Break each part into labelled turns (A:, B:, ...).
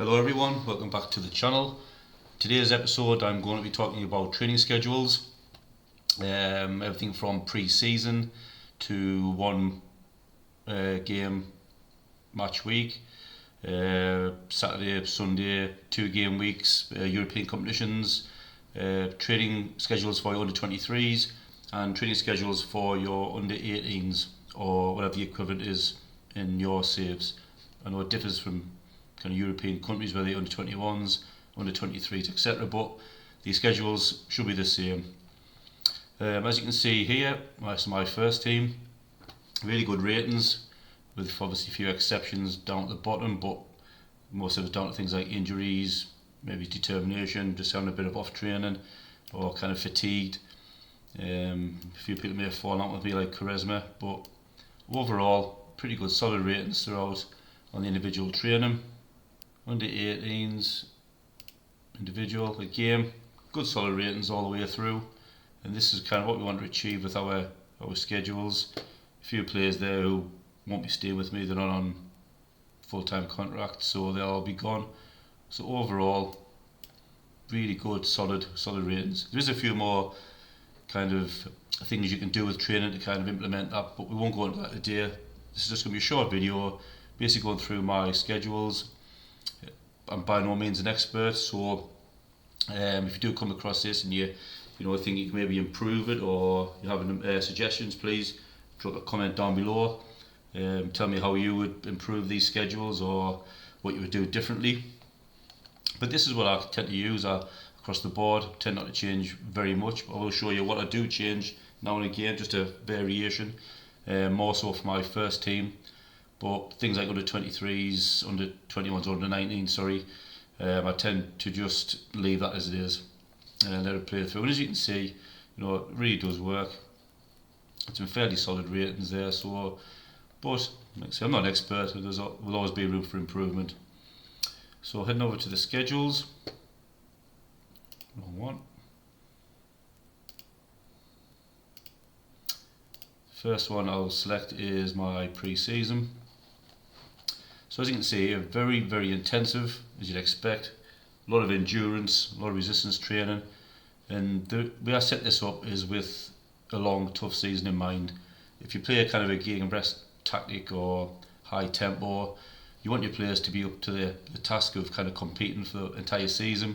A: Hello everyone, welcome back to the channel. Today's episode I'm going to be talking about training schedules, everything from pre-season to one game match week, Saturday, Sunday, 2 game weeks, European competitions, training schedules for your under 23s and training schedules for your under 18s or whatever the equivalent is in your saves. I know it differs from kind of European countries where they're under 21s, under 23s, etc. But the schedules should be the same. As you can see here, that's my first team. Really good ratings, with obviously a few exceptions down at the bottom, but most of it down to things like injuries, maybe determination, just having a bit of off training, or kind of fatigued. A few people may have fallen out with me, like charisma, but overall, pretty good, solid ratings throughout on the individual training. Under 18s, individual, the game, good solid ratings all the way through, and this is kind of what we want to achieve with our schedules. A few players there who won't be staying with me, they're not on full-time contracts, so they'll all be gone. So overall, really good, solid ratings. There is a few more kind of things you can do with training to kind of implement that, but we won't go into that today. This is just going to be a short video, basically going through my schedules. I'm by no means an expert, so if you do come across this and you think you can maybe improve it, or you have suggestions, please drop a comment down below. Tell me how you would improve these schedules or what you would do differently. But this is what I tend to use across the board. I tend not to change very much, but I will show you what I do change now and again, just a variation, more so for my first team. But things like under 23s, under 21s, under 19s, I tend to just leave that as it is and let it play through. And as you can see, it really does work. It's some fairly solid ratings there. So, but like I say, I'm not an expert, so there will always be room for improvement. So heading over to the schedules. Wrong one. First one I'll select is my pre-season. So as you can see, very, very intensive, as you'd expect. A lot of endurance, a lot of resistance training. And the way I set this up is with a long, tough season in mind. If you play a kind of a gegenpress tactic or high tempo, you want your players to be up to the task of kind of competing for the entire season.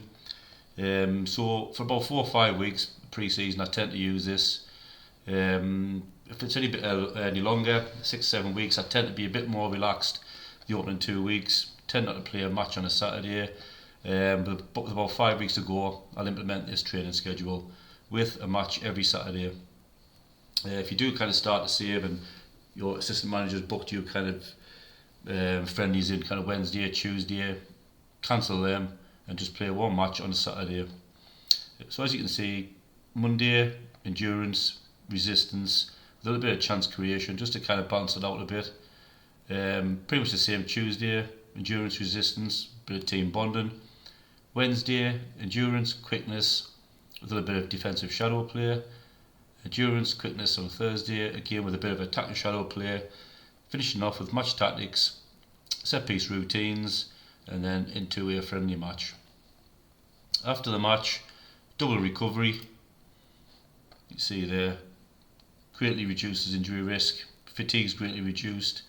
A: So for about 4 or 5 weeks pre-season, I tend to use this. If it's any longer, 6 or 7 weeks, I tend to be a bit more relaxed. The opening 2 weeks, tend not to play a match on a Saturday, but with about 5 weeks to go, I'll implement this training schedule with a match every Saturday. If you do kind of start to save and your assistant manager's booked you kind of friendlies in kind of Wednesday, Tuesday, cancel them and just play one match on a Saturday. So as you can see, Monday, endurance, resistance, a little bit of chance creation, just to kind of balance it out a bit. Pretty much the same. Tuesday, endurance, resistance, bit of team bonding. Wednesday, endurance, quickness, with a little bit of defensive shadow play. Endurance, quickness on Thursday, again with a bit of attacking shadow play. Finishing off with match tactics, set piece routines, and then into a friendly match. After the match, double recovery. You see there, greatly reduces injury risk. Fatigue is greatly reduced.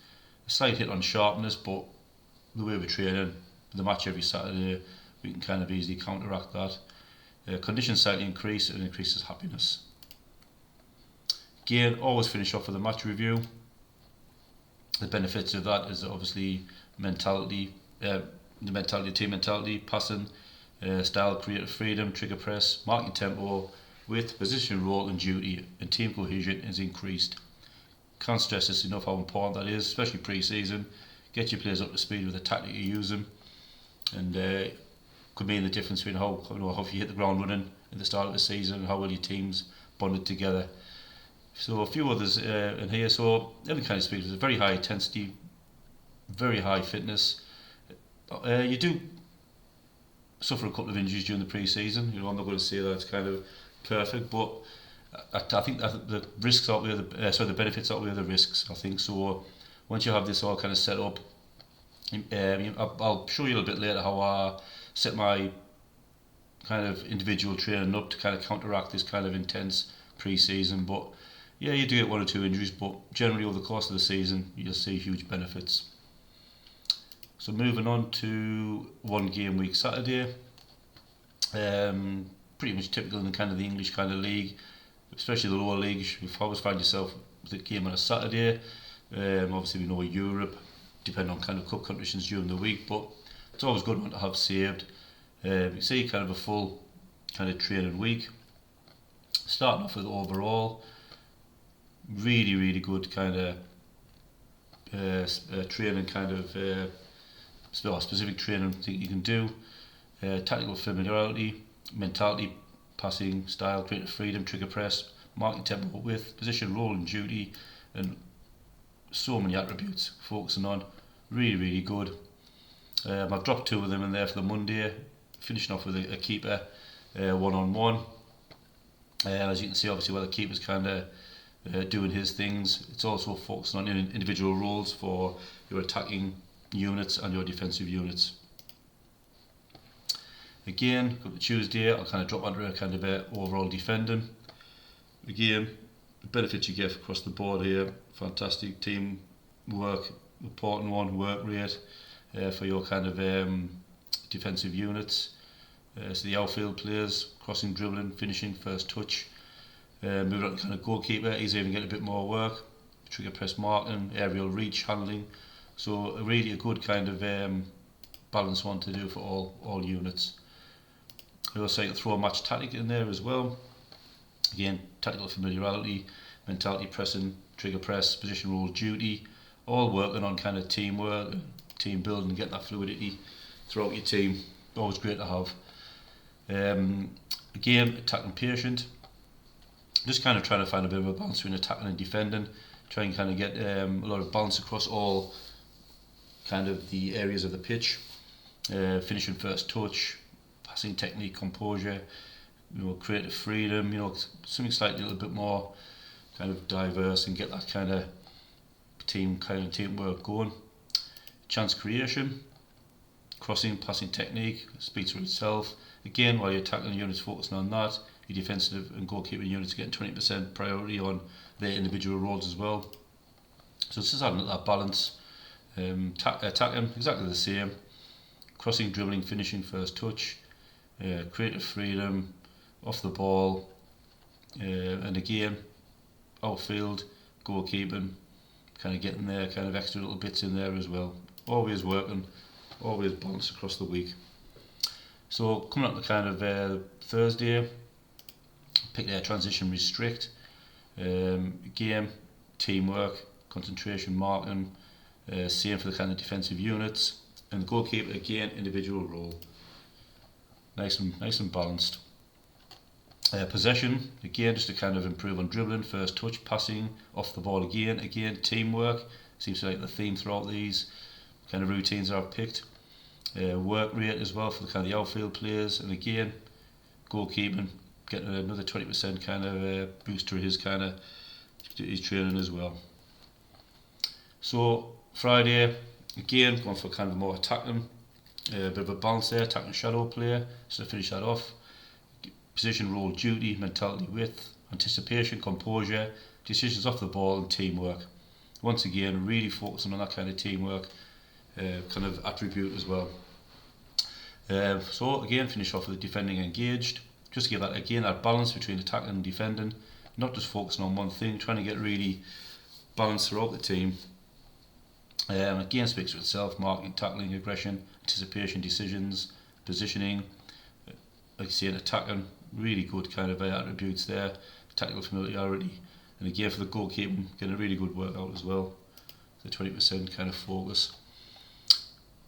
A: A slight hit on sharpness, but the way we're training, the match every Saturday, we can kind of easily counteract that. Conditions slightly increase, and increases happiness. Again, always finish off with a match review. The benefits of that is obviously mentality, team mentality, passing, style, creative freedom, trigger press, marking tempo, width, position, role and duty, and team cohesion is increased. Can't stress this enough how important that is, especially pre-season. Get your players up to speed with the tactic you're using, and could mean the difference between how you hit the ground running at the start of the season and how well your teams bonded together. So a few others in here. So every kind of speed is very high intensity, very high fitness. You do suffer a couple of injuries during the pre-season. I'm not going to say that it's kind of perfect, but I think that the risks outweigh the benefits outweigh the risks. I think so. Once you have this all kind of set up, I'll show you a little bit later how I set my kind of individual training up to kind of counteract this kind of intense pre-season. But yeah, you do get one or two injuries, but generally over the course of the season you'll see huge benefits. So moving on to one game week Saturday, pretty much typical in the kind of the English kind of league, especially the lower leagues. You'll always find yourself with a game on a Saturday. Obviously we know Europe, depending on kind of cup conditions during the week, but it's always a good one to have saved. You see kind of a full kind of training week. Starting off with overall, really good kind of training kind of specific training thing you can do. Tactical familiarity, mentality, passing style, creative freedom, trigger press, marking tempo, width, position, role and duty, and so many attributes focusing on. Really good. I've dropped two of them in there for the Monday, finishing off with a keeper one-on-one. As you can see, obviously, where the keeper's kind of doing his things, it's also focusing on individual roles for your attacking units and your defensive units. Again, got the Tuesday, I'll kind of drop onto a kind of overall defending. Again, the benefits you get across the board here, fantastic team work, important one, work rate for your kind of defensive units. So the outfield players, crossing, dribbling, finishing, first touch. Moving on to kind of goalkeeper, he's even getting a bit more work. Trigger press marking, aerial reach, handling. So really a good kind of balanced one to do for all units. I also like to throw a match tactic in there as well. Again, tactical familiarity, mentality, pressing, trigger press, position, role, duty, all working on kind of teamwork, team building, get that fluidity throughout your team. Always great to have. Again, attacking patient. Just kind of trying to find a bit of a balance between attacking and defending. Try and kind of get a lot of balance across all kind of the areas of the pitch. Finishing first touch, passing technique, composure, creative freedom, something slightly a little bit more kind of diverse and get that kind of teamwork going. Chance creation, crossing, passing technique, speaks for itself. Again, while your attacking units focusing on that, your defensive and goalkeeping units getting 20% priority on their individual roles as well. So it's just having that balance. Attacking, exactly the same. Crossing, dribbling, finishing, first touch. Creative freedom, off the ball, and again, outfield, goalkeeping, kind of getting there, kind of extra little bits in there as well. Always working, always balanced across the week. So coming up to kind of Thursday, pick their transition, restrict, game, teamwork, concentration, marking, same for the kind of defensive units, and the goalkeeper again, individual role. Nice and balanced. Possession, again, just to kind of improve on dribbling, first touch, passing, off the ball again, teamwork. Seems to like the theme throughout these kind of routines I've picked. Work rate as well for the kind of the outfield players, and again, goalkeeping, getting another 20% kind of boost to his kind of his training as well. So Friday, again, going for kind of a more attacking, a bit of a balance there, attacking shadow player, so to finish that off. Position, role, duty, mentality, width, anticipation, composure, decisions off the ball and teamwork. Once again, really focusing on that kind of teamwork kind of attribute as well. So again, finish off with the defending engaged, just to give that again that balance between attacking and defending, not just focusing on one thing, trying to get really balanced throughout the team. Again, speaks for itself, marking, tackling, aggression, anticipation, decisions, positioning, like I say, attacking, really good kind of attributes there, tactical familiarity, and again for the goalkeeping, getting a really good workout as well, the 20% kind of focus.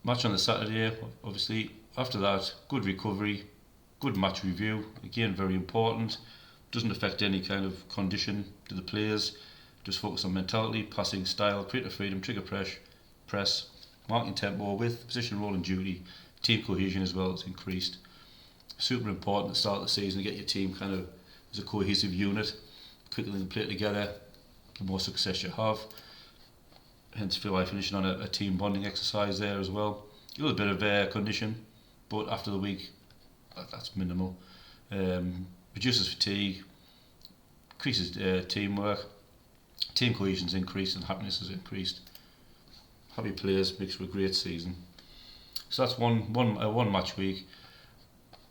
A: Match on the Saturday, obviously, after that, good recovery, good match review, again very important, doesn't affect any kind of condition to the players, just focus on mentality, passing style, creative freedom, trigger press, marking tempo, width, position, role and duty, team cohesion as well, it's increased. Super important at the start of the season to get your team kind of as a cohesive unit, quicker they can play together, the more success you have. hence feel like finishing on a team bonding exercise there as well. A little bit of condition, but after the week, that's minimal. Reduces fatigue, increases teamwork, team cohesion's increased and happiness has increased. Happy players makes for a great season. So that's one match week.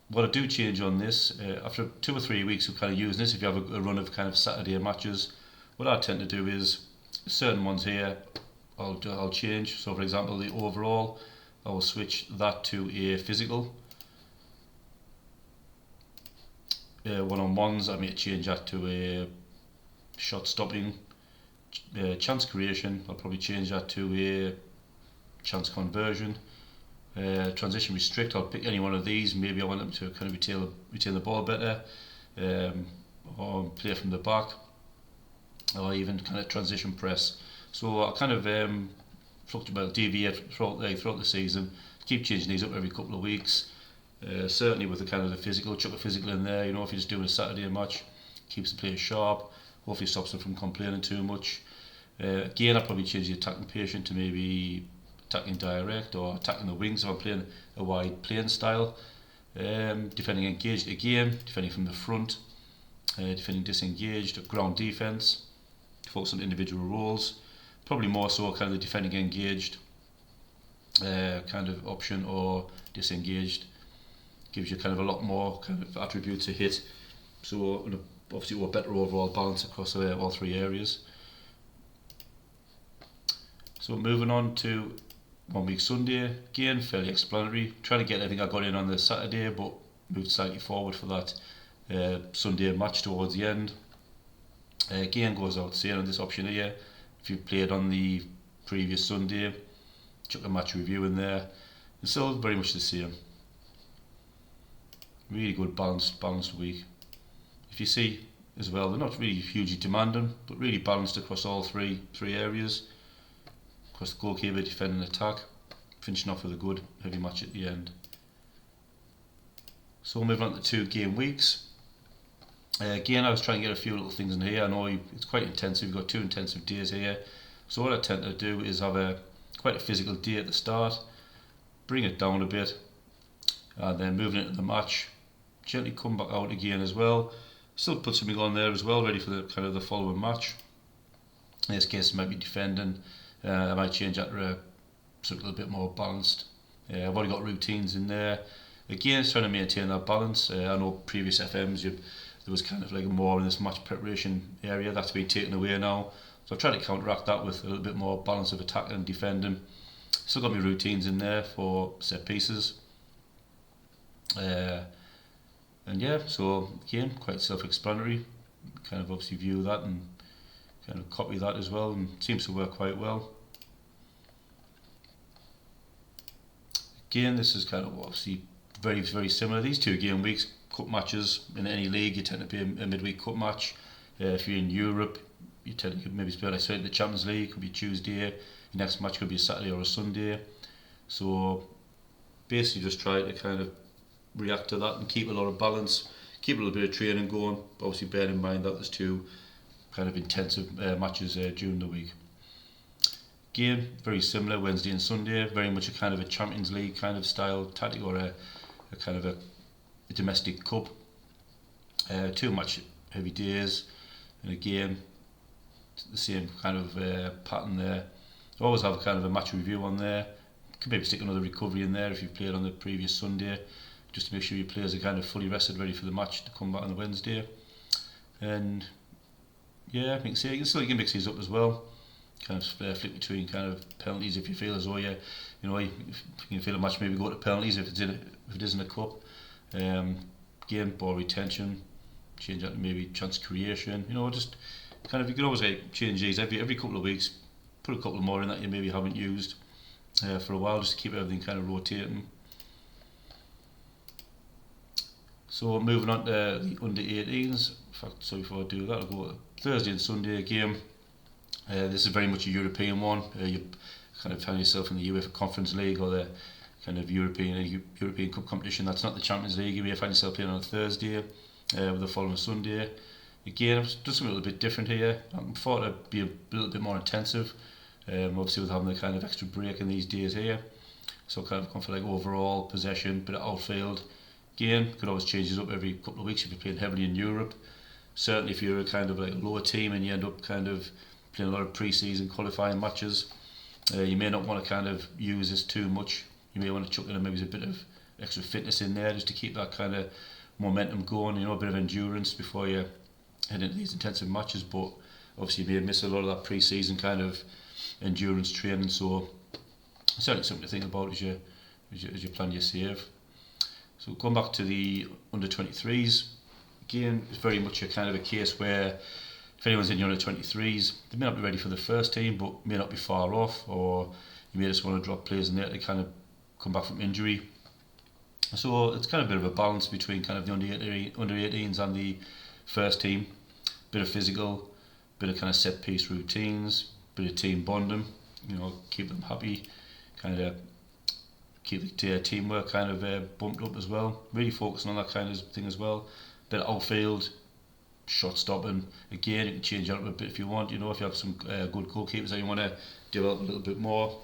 A: What I do change on this, after 2 or 3 weeks of kind of using this, if you have a run of kind of Saturday matches, what I tend to do is certain ones here I'll change. So for example, the overall, I will switch that to a physical. One-on-ones, I may change that to a shot stopping. Chance creation, I'll probably change that to a chance conversion. Transition restrict, I'll pick any one of these. Maybe I want them to kind of retain the ball better, or play from the back, or even kind of transition press. So I'll kind of deviate throughout the season. Keep changing these up every couple of weeks. Certainly with the kind of the physical, chuck a physical in there. You know, if you're just doing a Saturday match, keeps the player sharp. Hopefully stops them from complaining too much. Again, I'll probably change the attacking patient to maybe attacking direct or attacking the wings if I'm playing a wide playing style. Defending engaged again, defending from the front, defending disengaged, ground defence, focus on individual roles. Probably more so kind of the defending engaged kind of option, or disengaged. Gives you kind of a lot more kind of attributes to hit. So obviously a better overall balance across all three areas. So moving on to 1 week Sunday, again fairly explanatory. Trying to get everything I got in on the Saturday, but moved slightly forward for that Sunday match towards the end. Again, goes out saying on this option here, if you played on the previous Sunday, chuck a match review in there. It's still very much the same. Really good balanced week. If you see as well, they're not really hugely demanding, but really balanced across all three areas. Across the goalkeeper, defending, attack, finishing off with a good heavy match at the end. So moving on to 2 game weeks. Again, I was trying to get a few little things in here. I know it's quite intensive. You've got 2 intensive days here. So what I tend to do is have quite a physical day at the start, bring it down a bit, and then moving into the match, gently come back out again as well. Still put something on there as well, ready for the kind of the following match. In this case, it might be defending. I might change that to something a little bit more balanced. I've already got routines in there. Again, it's trying to maintain that balance. I know previous FMs, there was kind of like more in this match preparation area. That's been taken away now. So I've tried to counteract that with a little bit more balance of attack and defending. Still got my routines in there for set pieces. And yeah, so again, quite self-explanatory. Kind of obviously view that and kind of copy that as well, and seems to work quite well. Again, this is kind of obviously very, very similar. These 2 game weeks, cup matches in any league, you tend to be a midweek cup match. If you're in Europe, you tend to maybe play like the Champions League, could be Tuesday. Your next match could be a Saturday or a Sunday. So basically just try to kind of react to that and keep a lot of balance, keep a little bit of training going, but obviously bear in mind that there's 2 kind of intensive matches during the week. Again, very similar, Wednesday and Sunday, very much a kind of a Champions League kind of style tactic, or a kind of a domestic cup. 2 match heavy days, and again, the same kind of pattern there. Always have kind of a match review on there. Could maybe stick another recovery in there if you've played on the previous Sunday, just to make sure your players are kind of fully rested, ready for the match to come back on the Wednesday. And yeah, I think you can mix these up as well. Kind of flip between kind of penalties if you feel as though you feel a match maybe go to penalties if it isn't a cup. Again, ball retention, change that to maybe chance creation. Just kind of, you can always change these every couple of weeks. Put a couple more in that you maybe haven't used for a while, just to keep everything kind of rotating. So moving on to the under 18s. In fact, so before I do that, I'll go to Thursday and Sunday game. This is very much a European one. You kind of find yourself in the UEFA Conference League or the kind of European Cup competition. That's not the Champions League. You may find yourself playing on a Thursday with the following Sunday. Again, I've done something a little bit different here. I thought it'd be a little bit more intensive. Obviously with having the kind of extra break in these days here, so kind of come for like overall possession, bit of outfield. Again, could always change it up every couple of weeks if you're playing heavily in Europe. Certainly if you're a kind of like a lower team and you end up kind of playing a lot of pre-season qualifying matches, you may not want to kind of use this too much. You may want to chuck in maybe a bit of extra fitness in there just to keep that kind of momentum going, you know, a bit of endurance before you head into these intensive matches. But obviously you may miss a lot of that pre-season kind of endurance training, so certainly something to think about as you plan your save. So going back to the under 23s, again, it's very much a kind of a case where if anyone's in the under 23s, they may not be ready for the first team, but may not be far off, or you may just want to drop players in there to kind of come back from injury. So it's kind of a bit of a balance between kind of the under 18s and the first team. Bit of physical, bit of kind of set piece routines, bit of team bonding, you know, keep them happy, kind of keep the teamwork kind of bumped up as well. Really focusing on that kind of thing as well. Bit of outfield, shot stopping. Again, you can change out a bit if you want. You know, if you have some good goalkeepers that you want to develop a little bit more,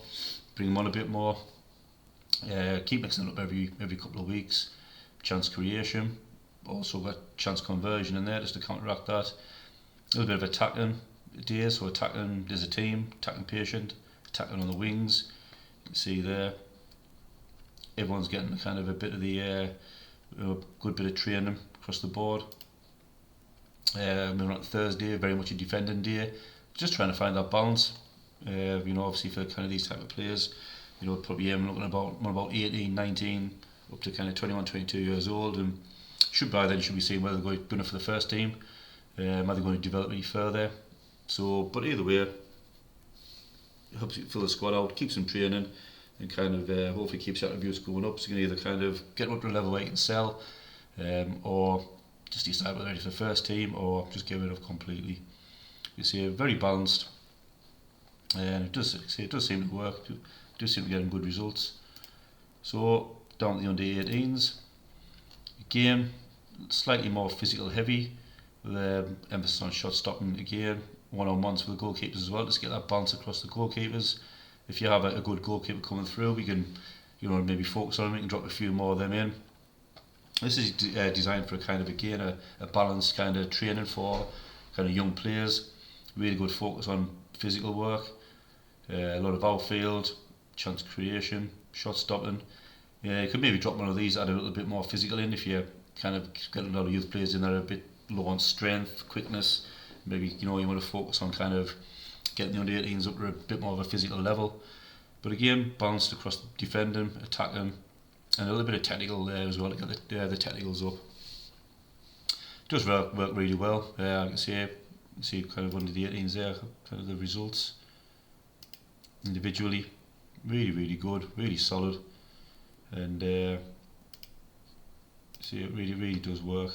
A: bring them on a bit more. Keep mixing it up every couple of weeks. Chance creation, also got chance conversion in there just to counteract that. A little bit of attacking days, so attacking as a team, attacking patient, attacking on the wings. You can see there, everyone's getting kind of a bit of the good bit of training across the board. We're on Thursday, very much a defending day. Just trying to find that balance. You know, obviously for kind of these type of players, you know, probably looking about 18, 19, up to kind of 21, 22 years old, and by then should be seeing whether they're going for the first team. Are they going to develop any further? So, but either way, it helps you fill the squad out, keeps them training, and kind of hopefully keeps your attributes going up. So you can either kind of get up to a level where you can sell, or just decide whether they're ready for the first team, or just give it up completely. You see, very balanced, and it does seem to work. It does seem to be getting good results. So down to the under 18s, again, slightly more physical heavy, with emphasis on shot stopping again, one-on-ones for the goalkeepers as well, just to get that balance across the goalkeepers. If you have a good goalkeeper coming through, we can, you know, maybe focus on them. We can drop a few more of them in. This is designed for a balanced kind of training for kind of young players. Really good focus on physical work, a lot of outfield, chance creation, shot stopping. You could maybe drop one of these, add a little bit more physical in if you kind of get a lot of youth players in there a bit low on strength, quickness. Maybe, you know, you want to focus on kind of getting the under 18s up to a bit more of a physical level. But again, balanced across defending, attacking, and a little bit of technical there as well to get the technicals up. It does work really well. I can see kind of under the 18s there, kind of the results. Individually, really good, really solid, and see, it really does work.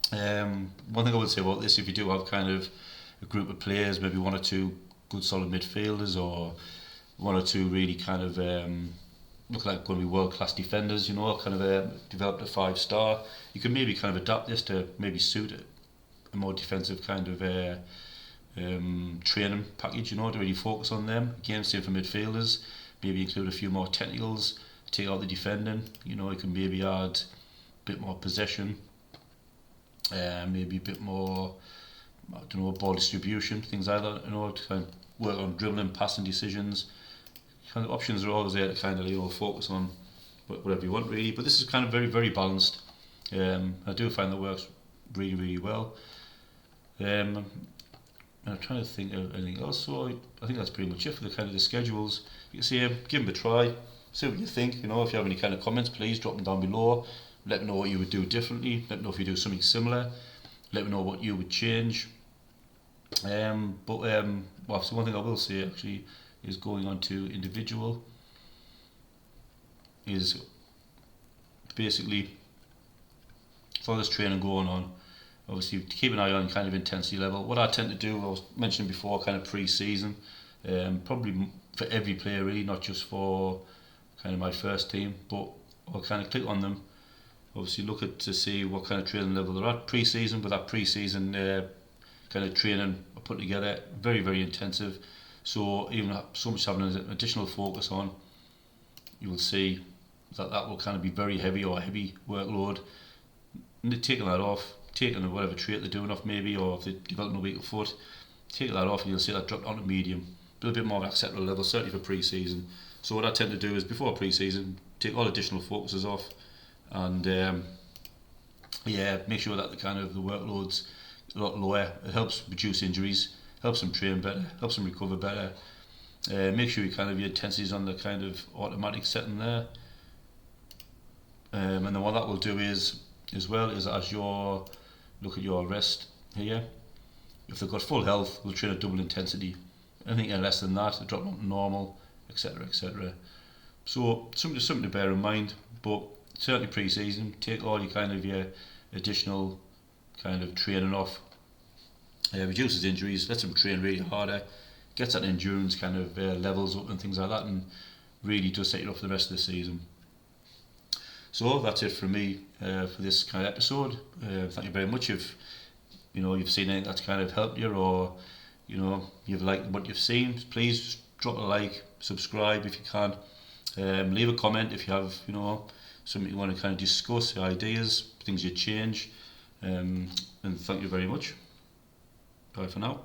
A: One thing I would say about this, if you do have kind of a group of players, maybe one or two good solid midfielders, or one or two really kind of look like going to be world class defenders, you know, kind of developed a 5-star, you can maybe kind of adapt this to maybe suit a more defensive kind of training package, you know, to really focus on them. Again, same for midfielders, maybe include a few more technicals, take out the defending, you know, you can maybe add a bit more possession, maybe a bit more, I don't know, ball distribution, things like that, you know, to kind of work on dribbling, passing decisions. Kind of options are always there to kind of, you know, focus on whatever you want really, but this is kind of very balanced. I do find that works really well. I'm trying to think of anything else, so I think that's pretty much it for the kind of the schedules. You can see, give them a try, see what you think. You know, if you have any kind of comments, please drop them down below. Let me know what you would do differently. Let me know if you do something similar. Let me know what you would change. So one thing I will say actually is going on to individual is basically for this training going on, obviously to keep an eye on kind of intensity level. What I tend to do, I was mentioning before, kind of pre-season, probably for every player really, not just for kind of my first team, but I'll kind of click on them, obviously look at to see what kind of training level they're at pre-season, but that pre-season kind of training I put together, very intensive, So even so much having an additional focus on, you will see that that will kind of be very heavy or heavy workload. And taking that off, taking whatever trait they're doing off maybe, or if they're developing a weaker foot, take that off and you'll see that drop onto medium. A little bit more of an acceptable level, certainly for pre-season. So what I tend to do is before pre-season, take all additional focuses off, and make sure that the workload's a lot lower. It helps reduce injuries, helps them train better, helps them recover better. Make sure your intensity's on the kind of automatic setting there. And then what that will do is as you look at your rest here, if they've got full health, we'll train at double intensity. Anything less than that, they'll drop down to normal, etc., etc. So something to bear in mind. But certainly pre-season, take all your additional training off. Reduces injuries, lets them train really harder, gets that endurance levels up and things like that, and really does set you up for the rest of the season. So that's it from me for this kind of episode. Thank you very much. If you've seen anything that's helped you, or you've liked what you've seen, please drop a like, subscribe if you can. Leave a comment if you have something you want to discuss, ideas, things you change. And thank you very much. Bye for now.